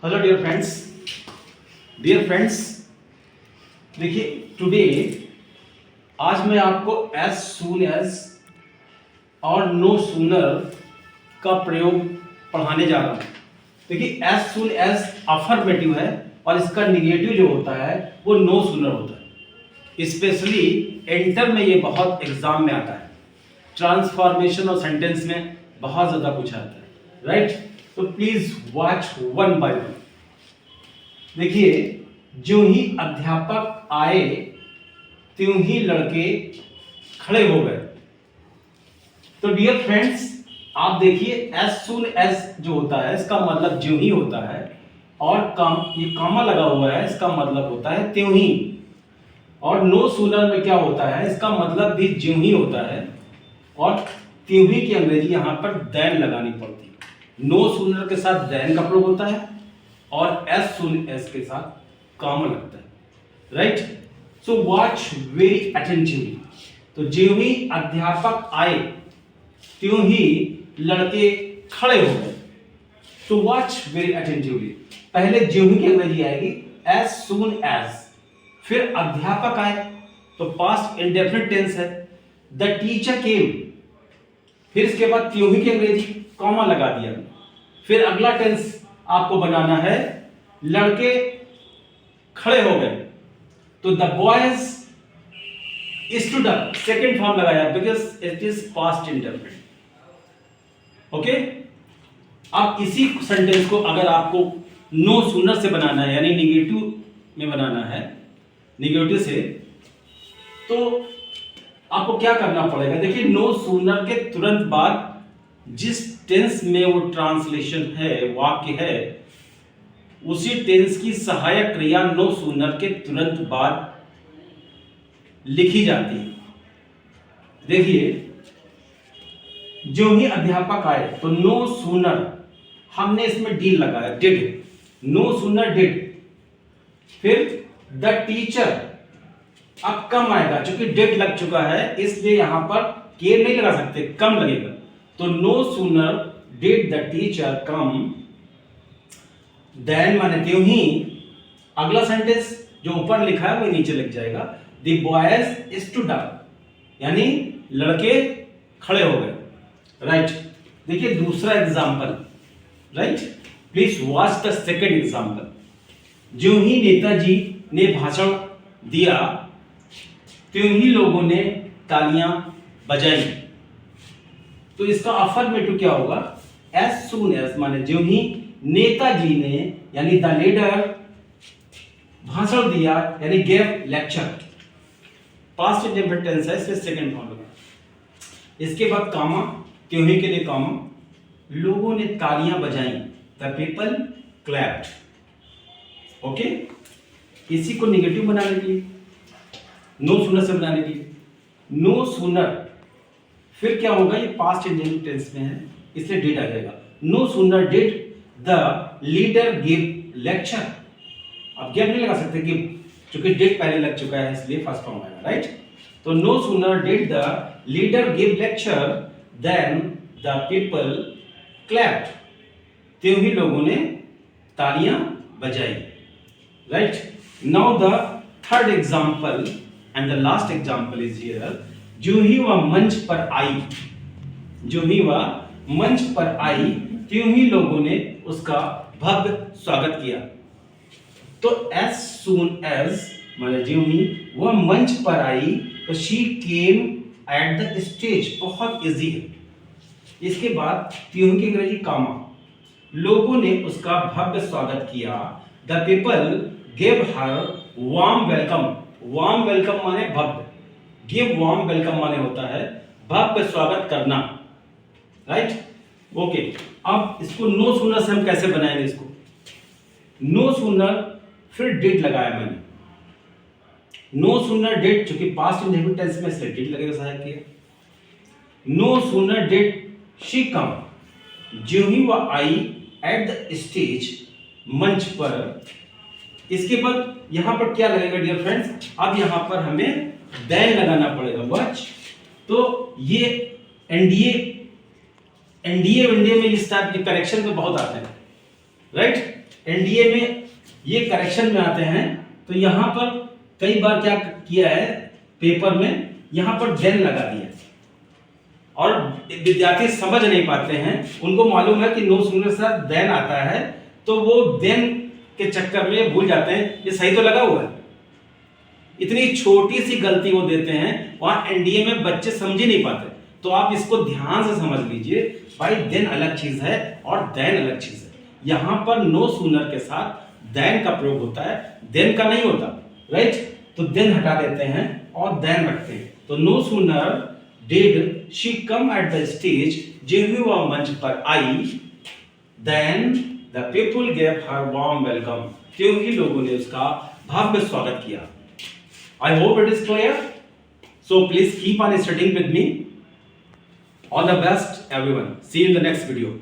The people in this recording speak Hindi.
हेलो डियर फ्रेंड्स, देखिए टुडे आज मैं आपको एज सून एज और नो सूनर का प्रयोग पढ़ाने जा रहा हूँ। देखिए एज सून एज अफर्मेटिव है और इसका निगेटिव जो होता है वो नो सूनर होता है। स्पेशली एंटर में ये बहुत एग्जाम में आता है, ट्रांसफॉर्मेशन और सेंटेंस में बहुत ज़्यादा पूछा जाता है, राइट। तो please watch one by one. देखिए, जो ही अध्यापक आए त्यों ही लड़के खड़े हो गए। तो डियर फ्रेंड्स, आप देखिए एज सून एज जो होता है इसका मतलब ज्यों ही होता है, और ये कामा लगा हुआ है इसका मतलब होता है त्यों ही। और नो सूनर में क्या होता है, इसका मतलब भी ज्यों ही होता है, और त्यों ही की अंग्रेजी यहां पर देन लगानी पड़ती है। नो सूनर के साथ देन का प्रयोग होता है और एज सून एज के साथ कामा लगता है, right. So watch very attentively. तो ज्यों ही अध्यापक आए त्यों ही लड़के खड़े हो गए। तो वॉच वेरी अटेंटिवली। पहले ज्यों ही की अंग्रेजी आएगी एज सून एज, फिर अध्यापक आए तो पास्ट इंडेफिनिट टेंस है, द टीचर केम, फिर इसके बाद त्यों ही की अंग्रेजी कॉमा लगा दिया, फिर अगला टेंस आपको बनाना है लड़के खड़े हो गए। तो the boys stood up, second form लगाया because it is past indefinite. Okay, अब इसी सेंटेंस को अगर आपको नो सूनर से बनाना है, यानी निगेटिव में बनाना है, निगेटिव से, तो आपको क्या करना पड़ेगा। देखिए, नो सूनर के तुरंत बाद जिस टेंस में वो ट्रांसलेशन है, वाक्य है, उसी टेंस की सहायक क्रिया नो सूनर के तुरंत बाद लिखी जाती है। देखिए, जो ही अध्यापक आए तो नो सूनर, हमने इसमें डी लगाया, डिड, नो सूनर डिड। फिर द टीचर, अब कम आएगा, क्योंकि डिड लग चुका है इसलिए यहां पर के नहीं लगा सकते, कम लगेगा। तो no sooner did the teacher come then, माने त्यों ही अगला सेंटेंस जो ऊपर लिखा है वो नीचे लिख जाएगा, द बॉयज स्टूड अप, यानी लड़के खड़े हो गए, राइट। देखिए दूसरा example, right, please watch the second example. जो ही नेताजी ने भाषण दिया त्यों ही लोगों ने तालियां बजाई। तो इसका अफर्मेटिव क्या होगा, एज सून एज, माने जो ही नेताजी ने, यानी द लीडर, भाषण दिया, यानी gave lecture, past indefinite tense है इसलिए सेकंड फॉर्म लगा। इसके बाद कामा, त्यों ही के लिए कामा, लोगों ने तालियां बजाई, द पीपल क्लैप्ड। ओके, इसी को निगेटिव बनाने के लिए, नो सूनर से बनाने के लिए, नो सूनर, फिर क्या होगा, ये पास्ट इंडेफिनिट टेंस में है इसलिए डिड आ जाएगा। No sooner did the leader give lecture, अब गिव नहीं लगा सकते गिव, क्योंकि डिड पहले लग चुका है इसलिए फर्स्ट फॉर्म आएगा, राइट। तो no sooner did the leader give lecture then the people clapped, त्यों ही लोगों ने तालियां बजाई, right. Now the third example and the last example is here. जो ही वह मंच पर आई, जो ही वह मंच पर आई त्यों ही लोगों ने उसका भव्य स्वागत किया। तो एज सून एज, माने जो ही वह मंच पर आई तो she came at the stage, बहुत इजी है। इसके बाद त्यों की अंग्रेजी कामा, लोगों ने उसका भव्य स्वागत किया, the people give her warm welcome, warm welcome माने भव्य, गिव वार्म वेलकम माने होता है भव्य स्वागत करना, राइट। ओके, अब इसको नो सूनर से हम कैसे बनाएंगे इसको। नो सूनर फिर डिड लगाया मैंने, नो सूनर डिड, चूंकि पास्ट इंडेफिनिट टेंस में इसलिए डिड लगेगा, सहायक किया। No sooner did she come, जो ही वह आई एट द स्टेज, मंच पर। इसके बाद यहां पर क्या लगेगा डियर फ्रेंड्स, अब यहां पर हमें देन लगाना पड़ेगा, वॉच। तो ये एनडीए में इस टाइप के करेक्शन में बहुत आते हैं, राइट। एनडीए में ये करेक्शन में आते हैं, तो यहां पर कई बार क्या किया है पेपर में, यहां पर देन लगा दिया और विद्यार्थी समझ नहीं पाते हैं। उनको मालूम है कि नो सूनर के साथ देन आता है, तो वो देन के चक्कर में भूल जाते हैं ये सही तो लगा हुआ है। इतनी छोटी सी गलती वो देते हैं, वहां एनडीए में बच्चे समझ ही नहीं पाते। तो आप इसको ध्यान से समझ लीजिए भाई, देन अलग चीज है और देन अलग चीज है। यहां पर नो सूनर के साथ देन का प्रयोग होता है, देन का नहीं होता, राइट। तो देन हटा देते हैं और देन रखते हैं। तो no sooner did she come at the stage, जेहुआ मंच पर आई, then the people gave her warm welcome, क्योंकि लोगों ने उसका भव्य स्वागत किया। I hope it is clear. So please keep on studying with me. All the best everyone. See you in the next video.